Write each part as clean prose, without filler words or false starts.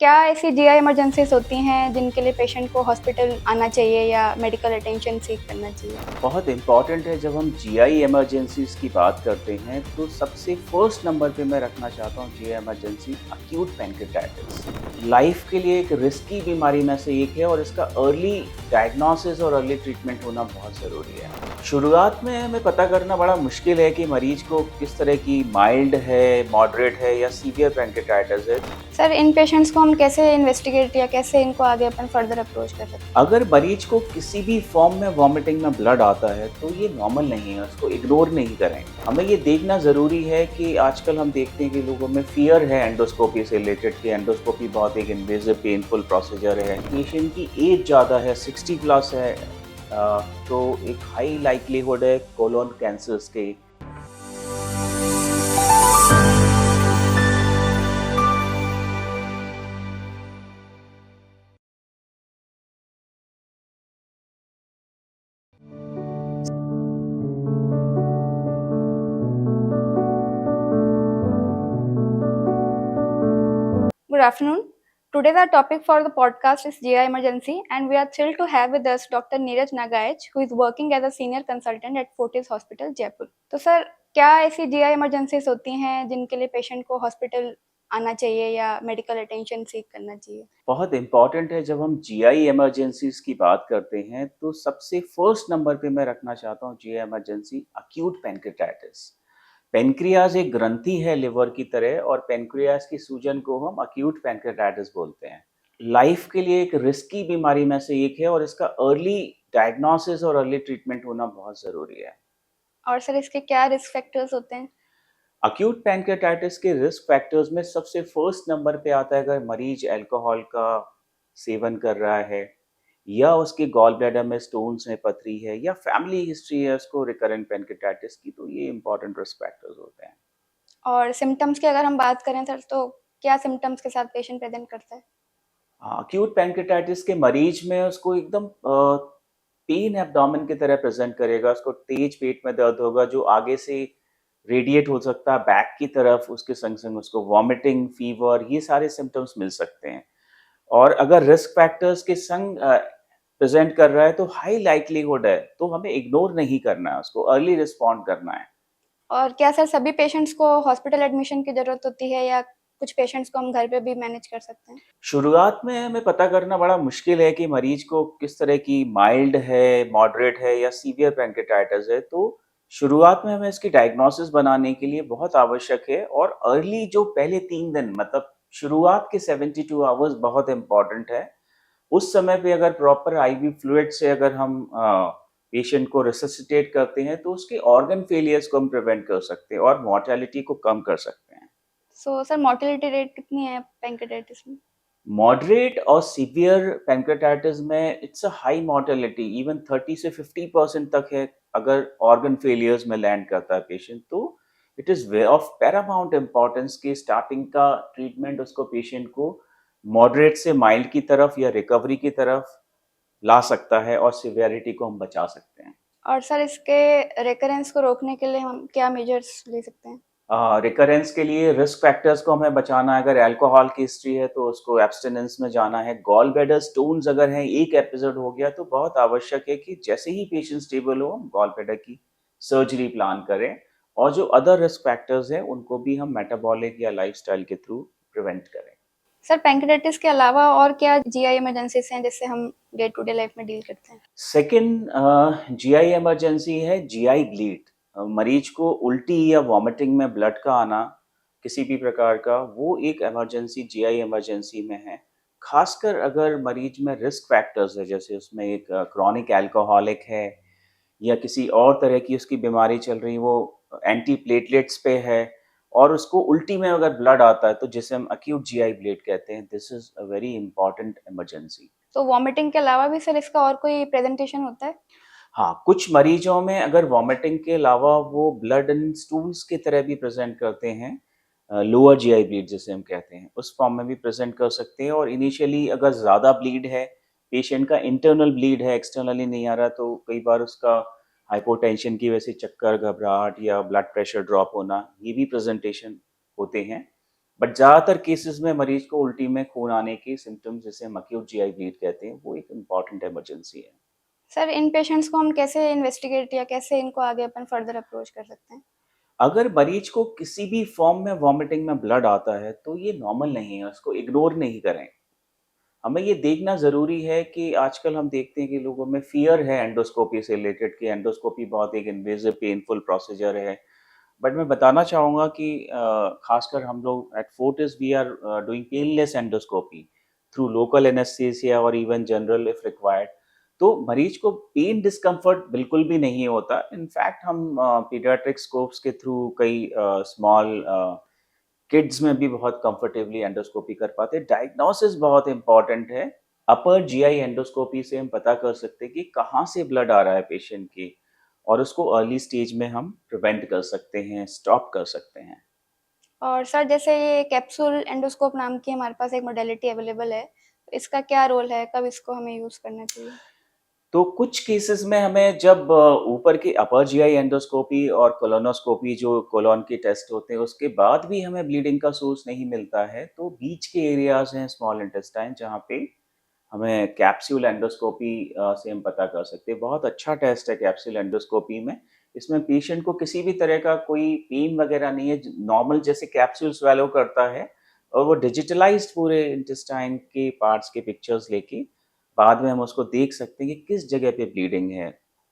क्या ऐसी GI emergencies होती हैं जिनके लिए पेशेंट को हॉस्पिटल आना चाहिए या मेडिकल अटेंशन सीक करना चाहिए? बहुत इम्पॉर्टेंट है। जब हम जीआई इमरजेंसीज की बात करते हैं तो सबसे फर्स्ट नंबर पे मैं रखना चाहता हूँ GI emergency acute pancreatitis. Life के लिए एक रिस्की बीमारी में से एक है और इसका अर्ली डायग्नोसिस और अर्ली ट्रीटमेंट होना बहुत ज़रूरी है। शुरुआत में हमें पता करना बड़ा मुश्किल है कि मरीज को किस तरह की माइल्ड है, मॉडरेट है या सीवियर पैंक्रेटाइटिस है। सर, इन पेशेंट्स को हम कैसे इन्वेस्टिगेट या कैसे इनको आगे अपन फर्दर अप्रोच कर सकते हैं? अगर मरीज को किसी भी फॉर्म में वॉमिटिंग में ब्लड आता है तो ये नॉर्मल नहीं है, उसको इग्नोर नहीं करें। हमें ये देखना ज़रूरी है कि आजकल हम देखते हैं कि लोगों में फ़ियर है एंडोस्कोपी से रिलेटेड कि एंडोस्कोपी बहुत एक इन्वेसिव पेनफुल प्रोसीजर है। पेशेंट की एज ज़्यादा है, 60 प्लस है, तो एक हाई लाइक्लीहुड है कोलोन कैंसर्स के। Good afternoon. Today the topic for the podcast is GI emergency, and we are thrilled to have with us Dr. Neeraj Nagaich, who is working as a senior consultant at Fortis Hospital, Jaipur. तो sir, क्या ऐसी GI emergencies होती हैं जिनके लिए patient को hospital आना चाहिए या मेडिकल अटेंशन सीक करना चाहिए? बहुत इम्पॉर्टेंट है। जब हम जीआई इमरजेंसीज की बात करते हैं तो सबसे फर्स्ट नंबर पे मैं रखना चाहता हूँ GI emergency acute pancreatitis. Pancreas एक ग्रंथि है लिवर की तरह और पेनक्रियाज की सूजन को हम अक्यूट पैंक्रेटाइटिस बोलते हैं। लाइफ के लिए एक रिस्की बीमारी में से एक है और इसका अर्ली डायग्नोसिस और अर्ली ट्रीटमेंट होना बहुत ज़रूरी है। और सर, इसके क्या रिस्क फैक्टर्स होते हैं? अक्यूट पैंक्रेटाइटिस के रिस्क फैक्टर्स में सबसे फर्स्ट नंबर पे आता है अगर मरीज अल्कोहल का सेवन कर रहा है या उसके गॉल ब्लैडर में स्टोन्स में पथरी है या फैमिली हिस्ट्री है उसको रिकरेंट पैंक्रेटाइटिस की, तो ये इंपॉर्टेंट रिस्क फैक्टर्स होते हैं। और सिम्टम्स की अगर हम बात करें सर, तो क्या सिम्टम्स के साथ पेशेंट प्रेजेंट करता है? अक्यूट पैंक्रेटाइटिस के मरीज में उसको एकदम पेन एब्डोमेन की तरह प्रेजेंट करेगा, उसको तेज पेट में दर्द होगा जो आगे से रेडिएट हो सकता है बैक की तरफ, उसके संग संग उसको वॉमिटिंग, फीवर, ये सारे सिम्टम्स मिल सकते हैं। और अगर रिस्क फैक्टर्स के संग प्रेजेंट कर रहा है तो हाई लाइक्लीहुड है, तो हमें इग्नोर नहीं करना है, उसको अर्ली रिस्पॉन्ड करना है। और क्या सर सभी पेशेंट्स को हॉस्पिटल एडमिशन की ज़रूरत होती है या कुछ पेशेंट्स को हम घर पे भी मैनेज कर सकते हैं? शुरुआत में हमें पता करना बड़ा मुश्किल है कि मरीज को किस तरह की माइल्ड है, मॉडरेट है या सीवियर पैंक्रेटाइटिस है, तो शुरुआत में हमें इसकी डायग्नोसिस बनाने के लिए बहुत आवश्यक है और अर्ली जो पहले 3 दिन मतलब शुरुआत के 72 आवर्स बहुत इम्पोर्टेंट है। उस समय पे अगर प्रॉपर आईवी फ्लूइड से अगर हम पेशेंट को रिससिटेट करते हैं तो उसके ऑर्गन फेलियर्स को हम प्रिवेंट कर सकते हैं और मॉर्टेलिटी को कम कर सकते हैं। सो सर, मोर्टेलिटी रेट कितनी है पैंक्रेटाइटिस में? मॉडरेट और सीवियर पैंक्रेटाइटिस में it's a high mortality, even 30 से 50% तक है। अगर ऑर्गन फेलियर्स में लैंड करता है पेशेंट तो it is way of Paramount importance कि स्टार्टिंग का ट्रीटमेंट उसको पेशेंट को मॉडरेट से माइल्ड की तरफ या रिकवरी की तरफ ला सकता है और सिवियरिटी को हम बचा सकते हैं। और सर, इसके रिकरेंस को रोकने के लिए हम क्या मेजर्स ले सकते हैं? रिकरेंस के लिए रिस्क फैक्टर्स को हमें बचाना है। अगर अल्कोहल की हिस्ट्री है तो उसको एब्स्टिनेंस में जाना है। गॉल ब्लैडर स्टोन्स अगर हैं, एक एपिसोड हो गया तो बहुत आवश्यक है कि जैसे ही पेशेंट स्टेबल हो हम गॉल ब्लैडर की सर्जरी प्लान करें और जो अदर रिस्क फैक्टर्स हैं उनको भी हम मेटाबॉलिक या लाइफस्टाइल के थ्रू प्रिवेंट करें। सर, पैंक्रेटाइटिस के अलावा और क्या जीआई इमरजेंसीज हैं जिससे हम डे टू डे लाइफ में डील करते हैं? सेकंड जीआई इमरजेंसी है जीआई ब्लीड। मरीज को उल्टी या वॉमिटिंग में ब्लड का आना किसी भी प्रकार का, वो एक इमरजेंसी जीआई इमरजेंसी में है। खासकर अगर मरीज में रिस्क फैक्टर्स है, जैसे उसमें एक क्रॉनिक अल्कोहलिक है या किसी और तरह की उसकी बीमारी चल रही, वो एंटी प्लेटलेट्स पे है और उसको उल्टी में अगर ब्लड आता है तो जिसे हम अक्यूट जीआई ब्लीड कहते हैं। This is a very important emergency. तो वॉमिटिंग के अलावा भी सर इसका और कोई प्रेजेंटेशन होता है? हाँ, कुछ मरीजों में अगर वॉमिटिंग के अलावा वो ब्लड एंड स्टूल्स की तरह भी प्रेज़ेंट करते हैं, लोअर जीआई ब्लीड जिसे हम कहते हैं, उस फॉर्म में भी प्रेज़ेंट कर सकते हैं। और इनिशियली अगर ज़्यादा ब्लीड है, पेशेंट का इंटरनल ब्लीड है, एक्सटर्नली नहीं आ रहा, तो कई बार उसका हाइपोटेंशन की वजह से चक्कर, घबराहट या ब्लड प्रेशर ड्रॉप होना, ये भी प्रेज़ेंटेशन होते हैं। बट ज़्यादातर केसेस में मरीज को उल्टी में खून आने के सिम्टम्स, जिसे हम अक्यूट जीआई ब्लीड कहते हैं, वो एक इम्पॉर्टेंट इमरजेंसी है। सर इन पेशेंट्स को हम कैसे इन्वेस्टिगेट या कैसे इनको आगे अपन फर्दर अप्रोच कर सकते हैं? अगर मरीज को किसी भी फॉर्म में वॉमिटिंग में ब्लड आता है, तो ये नॉर्मल नहीं है, उसको इग्नोर नहीं करें। हमें ये देखना ज़रूरी है कि आजकल हम देखते हैं कि लोगों में फ़ियर है एंडोस्कोपी से रिलेटेड, कि एंडोस्कोपी बहुत एक इन्वेसिव पेनफुल प्रोसीजर है। बट मैं बताना चाहूँगा कि ख़ासकर हम लोग at Fortis we are doing painless endoscopy through local anaesthesia और इवन जनरल इफ रिक्वायर्ड। तो मरीज को पेन डिस्कम्फर्ट बिल्कुल भी नहीं होता। इनफैक्ट हम पीडियाट्रिक स्कोप्स के थ्रू कई स्मॉल किड्स में भी बहुत कंफर्टेबली एंडोस्कोपी कर पाते हैं। डायग्नोसिस बहुत इंपॉर्टेंट है। अपर जीआई एंडोस्कोपी से हम पता कर सकते हैं कि कहाँ से ब्लड आ रहा है पेशेंट की, और उसको अर्ली स्टेज में हम प्रिवेंट कर सकते हैं, स्टॉप कर सकते हैं। और सर जैसे ये कैप्सूल एंडोस्कोप नाम की हमारे पास एक मॉडलिटी अवेलेबल है, तो इसका क्या रोल है? कब इसको हमें यूज़ करना चाहिए? तो कुछ केसेस में हमें जब ऊपर की अपर जीआई एंडोस्कोपी और कोलोनोस्कोपी, जो कोलोन के टेस्ट होते हैं, उसके बाद भी हमें ब्लीडिंग का सोर्स नहीं मिलता है, तो बीच के एरियाज हैं स्मॉल इंटेस्टाइन, जहाँ पे हमें कैप्सूल एंडोस्कोपी से हम पता कर सकते हैं। बहुत अच्छा टेस्ट है कैप्सूल एंडोस्कोपी में। इसमें पेशेंट को किसी भी तरह का कोई पेन वगैरह नहीं है, नॉर्मल जैसे कैप्सूल स्वेलो करता है, और वो डिजिटलाइज्ड पूरे इंटेस्टाइन के पार्ट्स के पिक्चर्स लेके बाद में हम उसको देख सकते हैं कि किस जगह पे ब्लीडिंग है।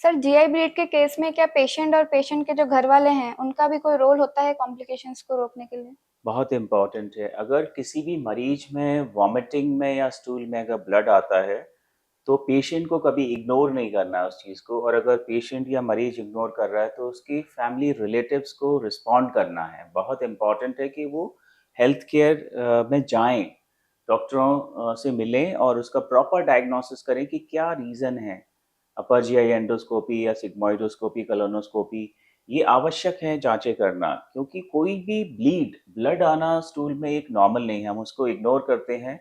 सर जीआई ब्लीड के केस में क्या पेशेंट और पेशेंट के जो घर वाले हैं, उनका भी कोई रोल होता है कॉम्प्लिकेशंस को रोकने के लिए? बहुत इम्पोर्टेंट है। अगर किसी भी मरीज में वॉमिटिंग में या स्टूल में अगर ब्लड आता है, तो पेशेंट को कभी इग्नोर नहीं करना है उस चीज़ को, और अगर पेशेंट या मरीज इग्नोर कर रहा है, तो उसकी फैमिली रिलेटिव्स को रिस्पॉन्ड करना है। बहुत इम्पोर्टेंट है कि वो हेल्थ केयर में जाएं, डॉक्टरों से मिलें और उसका प्रॉपर डायग्नोसिस करें कि क्या रीज़न है। अपर जीआई एंडोस्कोपी या सिग्मोइडोस्कोपी, कोलोनोस्कोपी, ये आवश्यक है जांचें करना, क्योंकि कोई भी ब्लड आना स्टूल में एक नॉर्मल नहीं है, हम उसको इग्नोर करते हैं।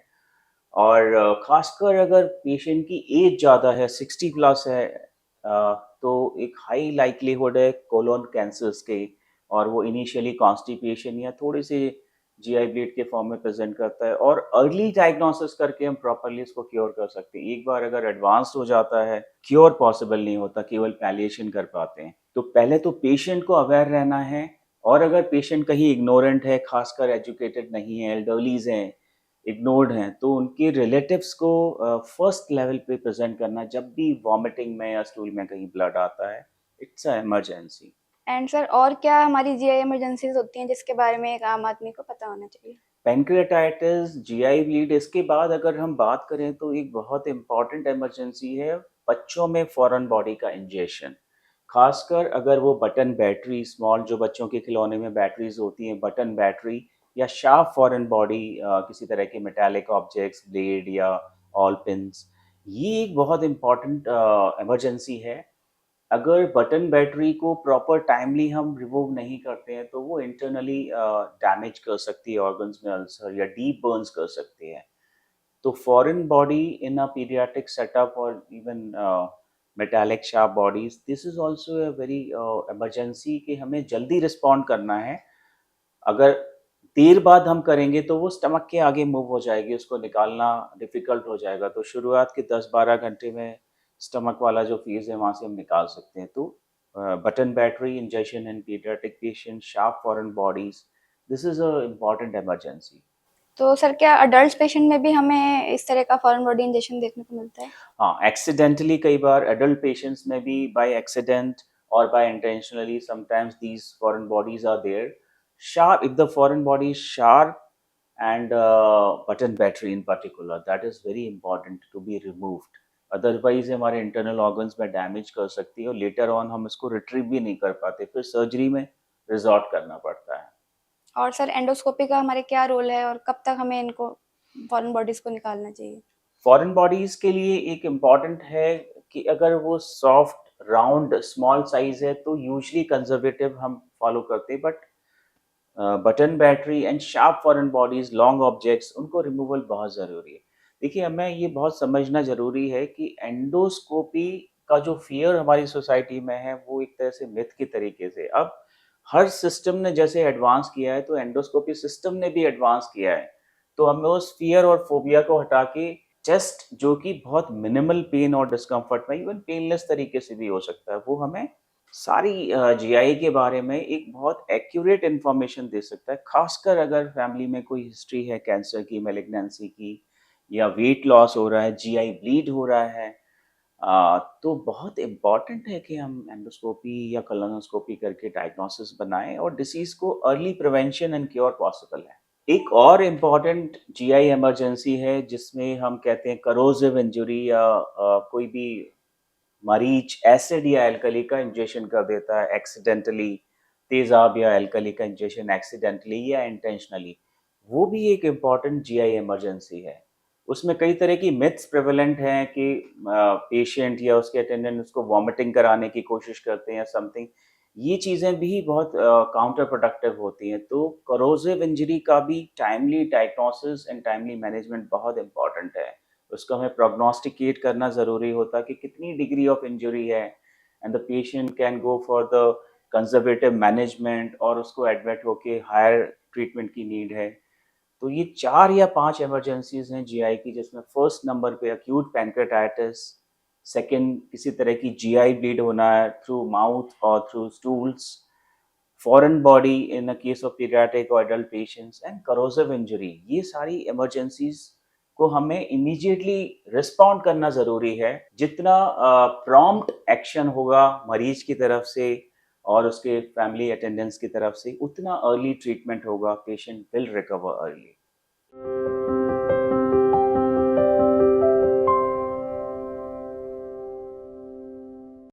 और खासकर अगर पेशेंट की एज ज़्यादा है, 60 प्लस है, तो एक हाई लाइक्लीहुड है कोलोन कैंसर्स के, और वो इनिशियली कॉन्स्टिपेशन या थोड़े से जीआई ब्लीड के फॉर्म में प्रेजेंट करता है, और अर्ली डायग्नोसिस करके हम प्रॉपरली इसको क्योर कर सकते हैं। एक बार अगर एडवांस्ड हो जाता है, क्योर पॉसिबल नहीं होता, केवल पैलिएशन कर पाते हैं। तो पहले तो पेशेंट को अवेयर रहना है, और अगर पेशेंट कहीं इग्नोरेंट है, खासकर एजुकेटेड नहीं है, एल्डरलीज हैं, इग्नोर्ड हैं, तो उनके रिलेटिव्स को फर्स्ट लेवल पे प्रेजेंट करना जब भी वॉमिटिंग में या स्टूल में कहीं ब्लड आता है। It's a emergency. And sir और क्या हमारी जीआई इमरजेंसीज होती हैं जिसके बारे में एक आम आदमी को पता होना चाहिए? पैनक्रियाटाइटिस, जीआई ब्लीड, इसके बाद अगर हम बात करें तो एक बहुत इम्पॉर्टेंट इमरजेंसी है बच्चों में फॉरेन बॉडी का इंजेक्शन। खासकर अगर वो बटन बैटरी, स्मॉल जो बच्चों के खिलौने में बैटरीज होती हैं, बटन बैटरी या शार्प फॉरेन बॉडी, किसी तरह के मेटालिक ऑब्जेक्ट्स, ब्लेड या ऑल पिन्स, ये एक बहुत इम्पॉर्टेंट इमरजेंसी है। अगर बटन बैटरी को प्रॉपर टाइमली हम रिमूव नहीं करते हैं, तो वो इंटरनली डैमेज कर सकती है ऑर्गन्स में, अल्सर या डीप बर्न्स कर सकती है। तो foreign body in a paediatric setup और even metallic sharp bodies, this is also a very emergency, कि हमें जल्दी रिस्पॉन्ड करना है। अगर देर बाद हम करेंगे तो वो स्टमक के आगे मूव हो जाएगी, उसको निकालना डिफ़िकल्ट हो जाएगा। तो शुरुआत के 10-12 घंटे में स्टमक वाला जो फ़ेज़ है, वहाँ से हम निकाल सकते हैं। तो button battery injection in paediatric patient, sharp foreign bodies, this is a important emergency. तो सर क्या अडल्ट पेशेंट में भी हमें इस तरह का फॉरेन बॉडी इंजेक्शन देखने को मिलता है? हाँ, एक्सीडेंटली कई बार एडल्ट पेशेंट्स में भी, बाय एक्सीडेंट और by intentionally, sometimes these foreign bodies are there. Sharp, if the foreign body is sharp, and button battery in particular, that is very important to be removed. Otherwise हमारे internal organs में damage कर सकती है, और later on हम इसको retrieve भी नहीं कर पाते, फिर सर्जरी में रिजॉर्ट करना पड़ता है। और सर एंडोस्कोपी का हमारे क्या रोल है और कब तक हमें इनको फॉरेन बॉडीज को निकालना चाहिए? फॉरेन बॉडीज के लिए एक इम्पॉर्टेंट है कि अगर वो सॉफ्ट, राउंड, स्मॉल साइज है, तो यूजली कंजर्वेटिव हम फॉलो करते हैं। But button battery and sharp foreign bodies, long objects, उनको रिमूवल बहुत ज़रूरी है। देखिए, हमें ये बहुत समझना ज़रूरी है कि एंडोस्कोपी का जो फ़ियर हमारी सोसाइटी में है, वो एक तरह से मिथ के तरीके से अब हर सिस्टम ने जैसे एडवांस किया है, तो एंडोस्कोपी सिस्टम ने भी एडवांस किया है। तो हमें उस फ़ियर और फ़ोबिया को हटा के चेस्ट जो कि बहुत मिनिमल पेन और डिस्कम्फर्ट में इवन पेनलेस तरीके से भी हो सकता है, वो हमें सारी जीआई के बारे में एक बहुत एक्यूरेट इन्फॉर्मेशन दे सकता है। ख़ासकर अगर फैमिली में कोई हिस्ट्री है कैंसर की, मैलिग्नेंसी की या वेट लॉस हो रहा है, जीआई ब्लीड हो रहा है, तो बहुत इम्पॉर्टेंट है कि हम एंडोस्कोपी या कोलोनोस्कोपी करके डायग्नोसिस बनाएं और डिसीज को early prevention and cure possible है। एक और इम्पॉर्टेंट जीआई इमरजेंसी है जिसमें हम कहते हैं करोसिव इंजरी या कोई भी मरीज एसिड या एल्कली का इंजेक्शन कर देता है एक्सीडेंटली, तेजाब या एल्कली का इंजेक्शन एक्सीडेंटली या इंटेंशनली, वो भी एक इम्पॉर्टेंट जीआई इमरजेंसी है। उसमें कई तरह की मिथ्स प्रेवलेंट हैं कि पेशेंट या उसके अटेंडेंट उसको वॉमिटिंग कराने की कोशिश करते हैं या समथिंग। ये चीज़ें भी बहुत काउंटर प्रोडक्टिव होती हैं। तो करोसिव इंजरी का भी timely diagnosis and timely management बहुत इम्पॉर्टेंट है। उसको हमें प्रोग्नोस्टिकेट करना ज़रूरी होता है कि कितनी डिग्री ऑफ इंजरी है and the patient can go for the conservative management और उसको एडमिट होके हायर ट्रीटमेंट की नीड है। तो ये 4 या 5 इमरजेंसीज़ हैं जीआई की, जिसमें फर्स्ट नंबर पे एक्यूट पैनक्रेटाइटिस, सेकंड किसी तरह की जीआई ब्लीड होना है थ्रू माउथ और through stools, foreign body in a case of paediatric और adult patients and corrosive injury. ये सारी इमरजेंसीज को हमें इमीडिएटली रिस्पॉन्ड करना ज़रूरी है। जितना प्रॉम्प्ट एक्शन होगा मरीज की तरफ से और उसके फैमिली अटेंडेंट्स की तरफ से, उतना अर्ली ट्रीटमेंट होगा, पेशेंट विल रिकवर अर्ली।